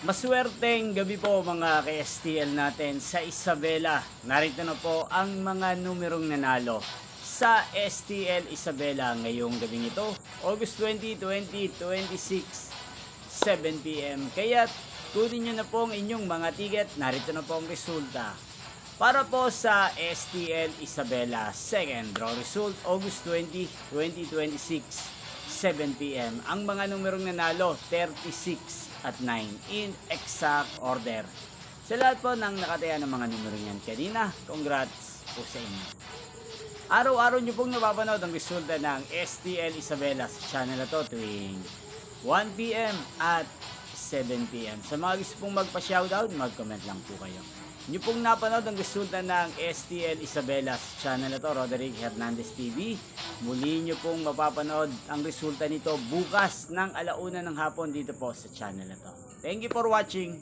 Maswerteng gabi po mga ka-STL natin sa Isabela. Narito na po ang mga numerong nanalo sa STL Isabela ngayong gabing ito, August 20, 2026, 7pm. Kaya kunin nyo na po ang inyong mga ticket. Narito na po ang resulta. Para po sa STL Isabela, second draw result, August 20, 2026, 7pm. Ang mga numerong nanalo, 36 at 9 in exact order. Sa lahat po ng nakataya ng mga numero yan kanina, congrats po sa inyo. Araw-araw nyo pong napapanood ang resulta ng STL Isabela sa channel na to tuwing 1pm at 7pm. Sa mga gusto pong magpa-shoutout, mag-comment lang po kayo. Nyo pong napanood ang resulta ng STL Isabela sa channel na to, Roderick Hernandez TV. Muli nyo pong mapapanood ang resulta nito bukas ng 1:00 ng hapon dito po sa channel na to. Thank you for watching.